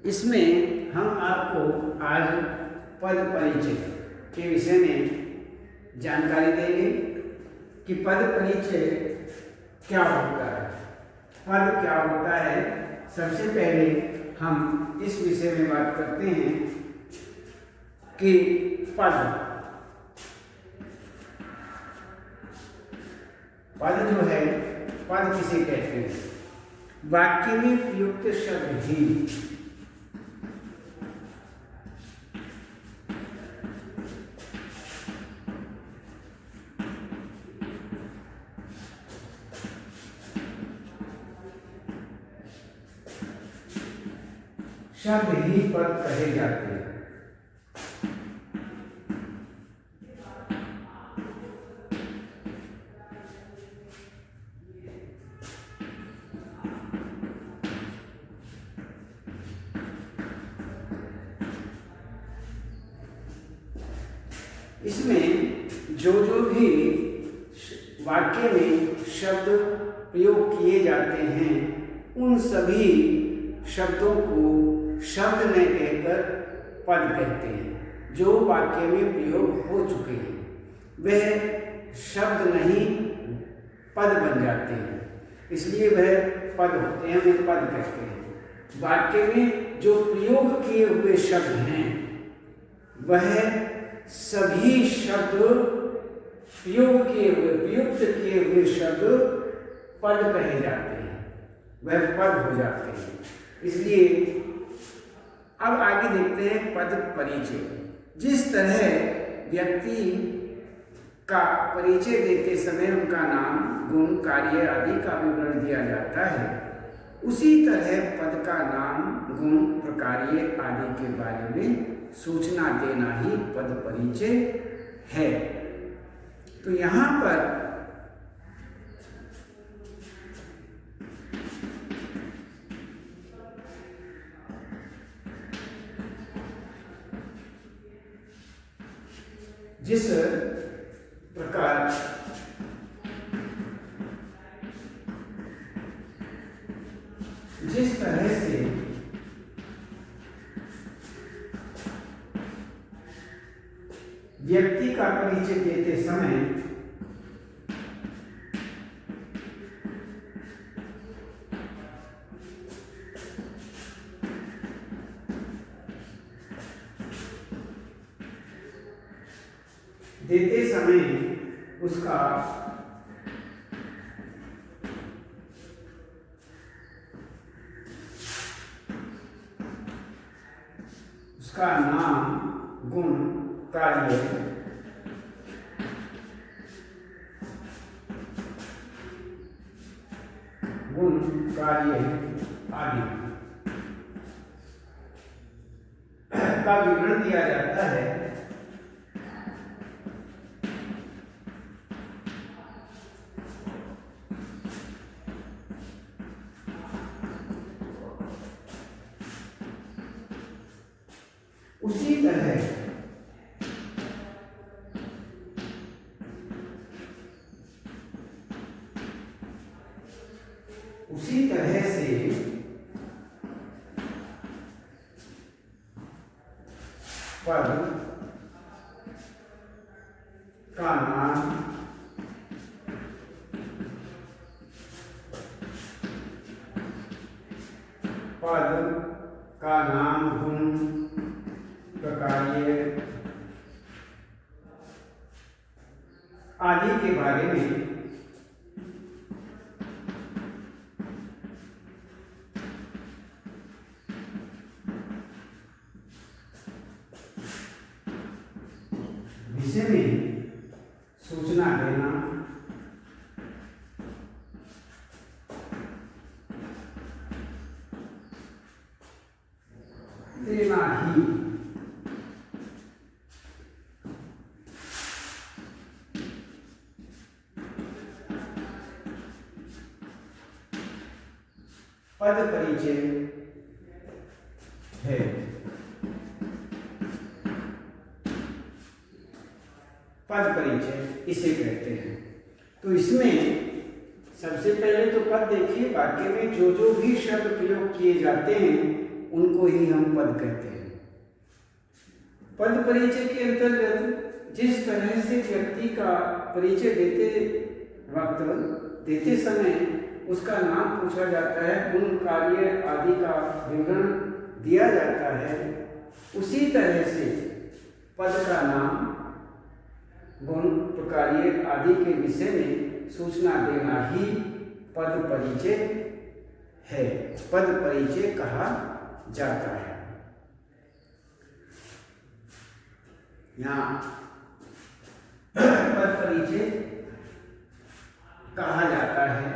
इसमें हम आपको आज पद परिचय के विषय में जानकारी देंगे कि पद परिचय क्या होता है, पद क्या होता है। सबसे पहले हम इस विषय में बात करते हैं कि पद जो है, पद किसे कहते हैं। वाक्य में प्रयुक्त शब्द ही पद कहे जाते हैं। इसमें जो भी वाक्य में शब्द प्रयोग किए जाते हैं, उन सभी शब्दों को शब्द न कहकर पद कहते हैं। जो वाक्य में प्रयोग हो चुके हैं वह शब्द नहीं पद बन जाते हैं, इसलिए वह पद होते हैं, उन्हें पद कहते हैं। वाक्य में जो प्रयोग किए हुए शब्द हैं वह सभी शब्द प्रयोग किए हुए, प्रयुक्त किए हुए शब्द पद कहे जाते हैं, वह पद हो जाते हैं। इसलिए अब आगे देखते हैं पद परिचय। जिस तरह व्यक्ति का परिचय देते समय उनका नाम, गुण, कार्य आदि का विवरण दिया जाता है, उसी तरह पद का नाम, गुण, प्रकार्य आदि के बारे में सूचना देना ही पद परिचय है। तो यहाँ पर जिस प्रकार जिस तरह से व्यक्ति का परिचय देते समय उसका नाम, गुण, कार्य आदि का विवरण दिया जाता है। उसी तरह से पद का नाम, गुण, प्रकार्य आदि के बारे में विषय में सूचना देना ही पद परिचय है। पद परिचय इसे कहते हैं। तो इसमें सबसे पहले तो पद देखिए, वाक्य में जो भी शब्द प्रयोग किए जाते हैं उनको ही हम पद कहते हैं। पद परिचय के अंतर्गत जिस तरह से व्यक्ति का परिचय देते समय उसका नाम पूछा जाता है, गुण कार्य आदि का विवरण दिया जाता है, उसी तरह से पद का नाम गुण कार्य आदि के विषय में सूचना देना ही पद परिचय है, पद परिचय कहा जाता है। यहाँ पद परिचय कहा जाता है।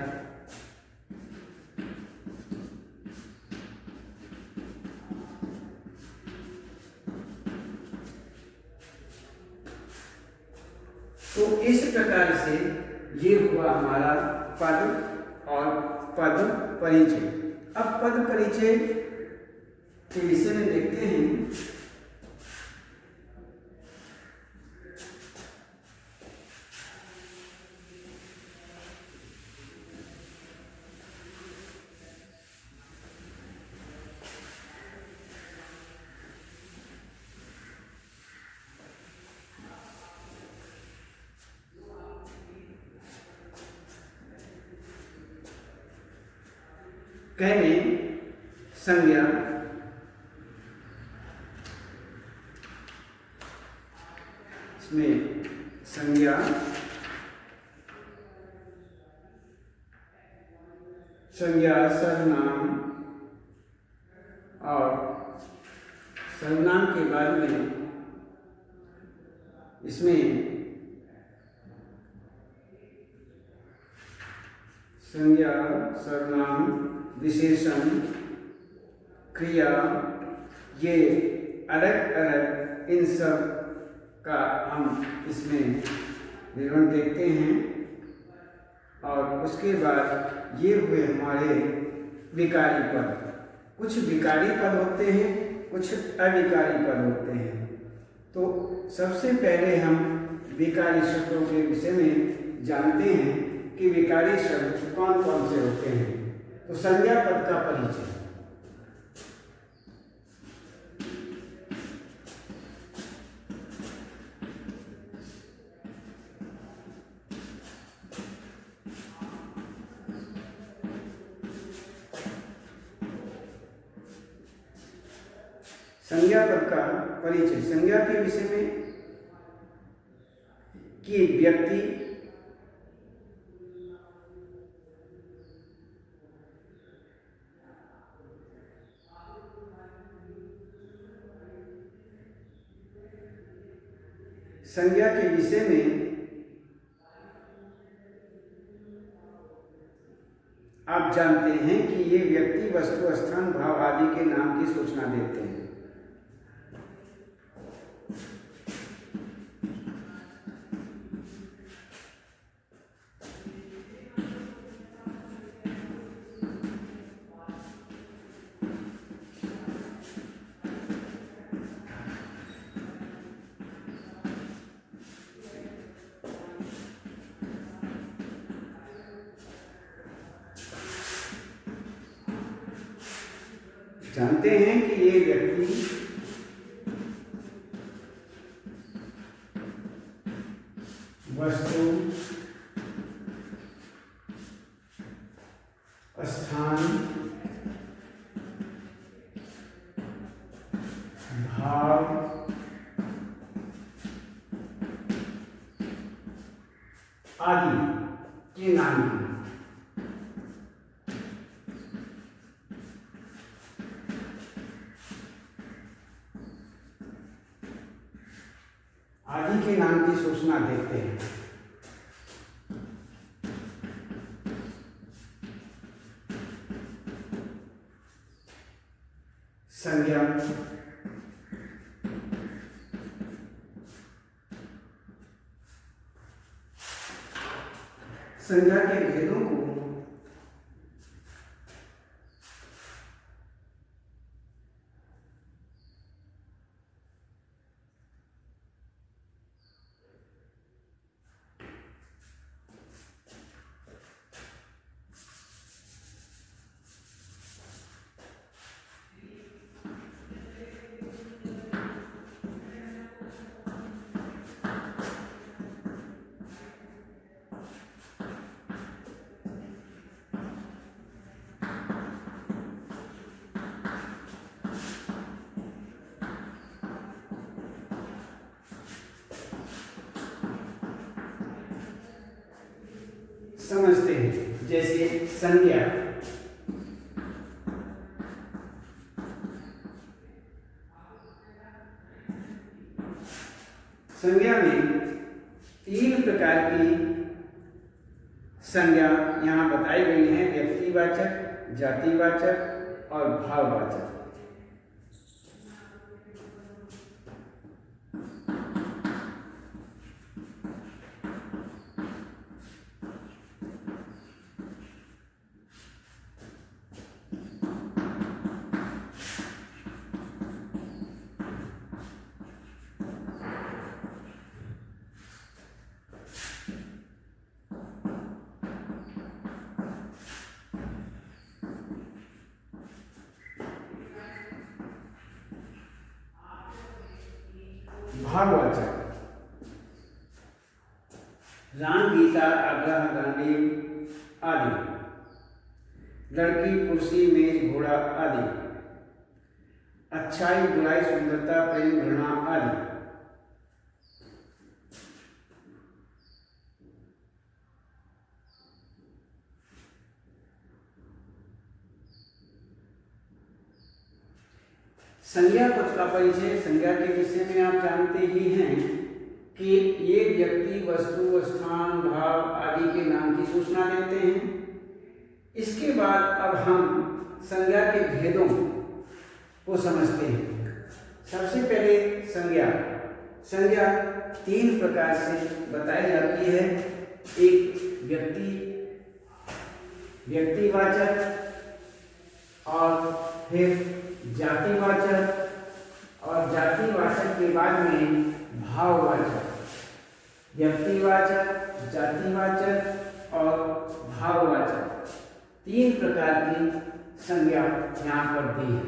तो इस प्रकार से ये हुआ हमारा पद और पद परिचय। अब पद परिचय के विषय में देखते हैं। कहने संज्ञा, इसमें संज्ञा, सर्वनाम और सर्वनाम के बाद में इसमें संज्ञा, सर्वनाम, विशेषण, क्रिया, ये अलग अलग इन सब का हम इसमें विवरण देखते हैं। और उसके बाद ये हुए हमारे विकारी पद। कुछ विकारी पद होते हैं, कुछ अविकारी पद होते हैं। तो सबसे पहले हम विकारी शब्दों के विषय में जानते हैं कि विकारी शब्द कौन कौन से होते हैं। तो संज्ञा पद का परिचय। संज्ञा पद का परिचय संज्ञा के विषय में कि व्यक्ति संज्ञा के विषय में आप जानते हैं कि ये व्यक्ति, वस्तु, स्थान, भाव आदि के नाम की सूचना देते हैं। जानते हैं कि ये व्यक्ति वस्तु, स्थान, भाव आदि के नाम हैं। आदि के नाम की सूचना देते हैं। संज्ञा, संज्ञा के भेदों को समझते हैं। जैसे संज्ञा, संज्ञा में 3 प्रकार की संज्ञा यहाँ बताई गई हैं, व्यक्तिवाचक, जातिवाचक और भाववाचक। भाववाचक, राम, गीता, आग्रह, गांडीव आदि, लड़की, कुर्सी, मेज, घोड़ा आदि, अच्छाई, बुराई, सुंदरता, प्रेम, घृणा आदि। संज्ञा पद का परिचय। संज्ञा के विषय में आप जानते ही हैं कि ये व्यक्ति, वस्तु, स्थान, भाव आदि के नाम की सूचना देते हैं। इसके बाद अब हम संज्ञा के भेदों को समझते हैं। सबसे पहले संज्ञा। संज्ञा 3 प्रकार से बताई जाती है। एक व्यक्तिवाचक, और फिर जातिवाचक, और जातिवाचक के बाद में भाववाचक। व्यक्तिवाचक, जातिवाचक और भाववाचक 3 प्रकार की संज्ञा यहाँ पर दी है।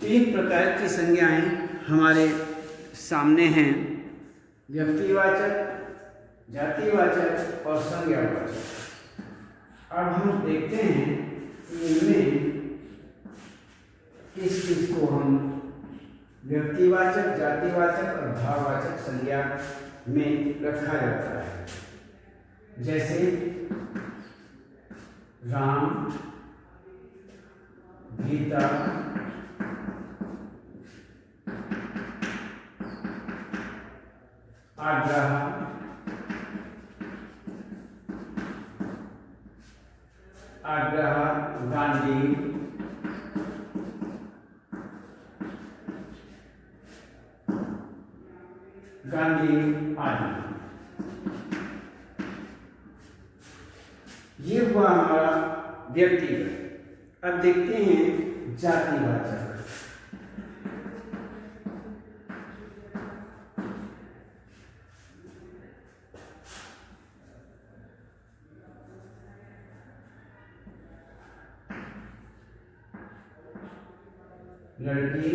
तीन प्रकार की संज्ञाएं हमारे सामने हैं, व्यक्तिवाचक, जातिवाचक और संज्ञावाचक। अब हम देखते हैं कि इनमें किस किस को हम व्यक्तिवाचक, जातिवाचक और भाववाचक संज्ञा में रखा जाता है। जैसे राम, गीता, आग्रह, गांधी, आदि। ये हुआ हमारा व्यक्तिगत। अब देखते हैं जातिवाचक। लड़की,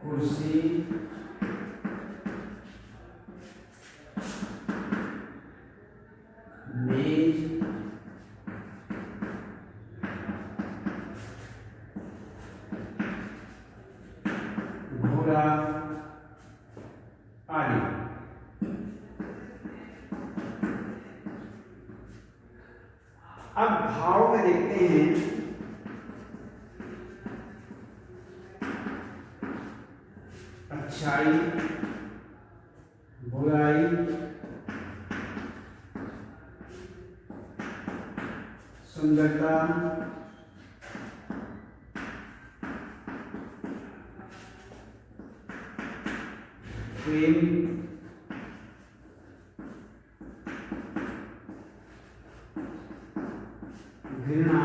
कुर्सी, मेज, घोड़ा आदि। अब भाव में देखते हैं अच्छाई, बुराई, सुंदरता, प्रेम, घृणा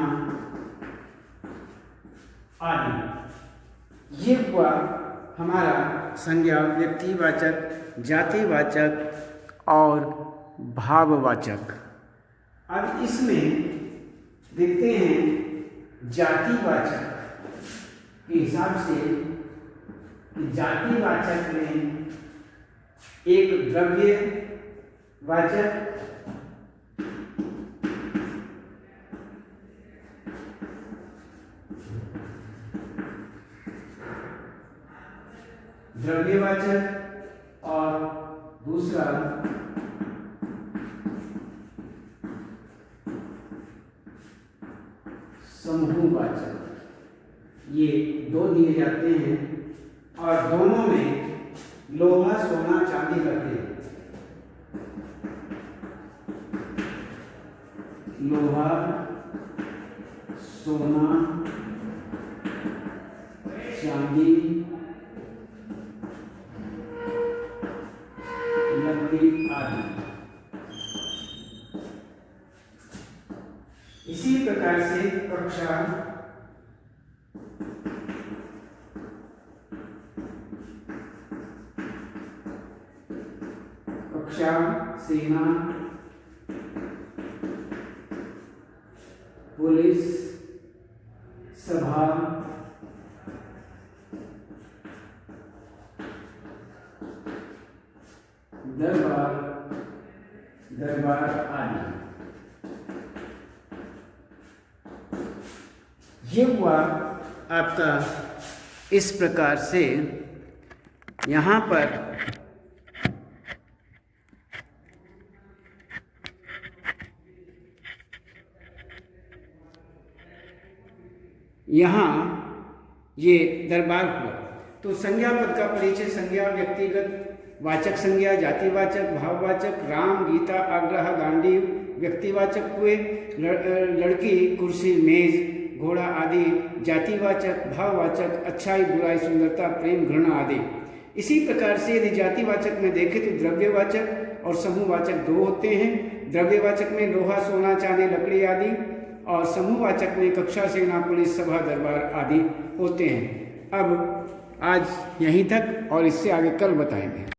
आदि। ये हुआ हमारा संज्ञा व्यक्तिवाचक, जातिवाचक और भाववाचक। अब इसमें देखते हैं जातिवाचक के हिसाब से कि जातिवाचक में एक द्रव्यवाचक, और दूसरा समूहवाचक। ये दो दिए जाते हैं और दोनों में लोहा सोना चांदी लगते हैं। लोहा सोना चांदी लकड़ी आदि। इसी प्रकार से कक्षा, सेना, पुलिस, सभा, दरबार आदि। ये हुआ आपका इस प्रकार से। यहाँ पर ये दरबार हुआ। तो संज्ञा पद का परिचय: संज्ञा व्यक्तिगत वाचक संज्ञा, जातिवाचक, भाववाचक, राम, गीता, आग्रह, गांडीव व्यक्तिवाचक हुए। लड़की, कुर्सी, मेज, घोड़ा आदि जातिवाचक, भाववाचक, अच्छाई, बुराई, सुंदरता, प्रेम, घृणा आदि। इसी प्रकार से यदि जातिवाचक में देखें तो द्रव्यवाचक और समूहवाचक दो होते हैं। द्रव्यवाचक में लोहा, सोना, चांदी, लकड़ी आदि, और समूहवाचक में कक्षा, सेना, पुलिस, सभा, दरबार आदि होते हैं। अब आज यहीं तक और इससे आगे कल बताएंगे।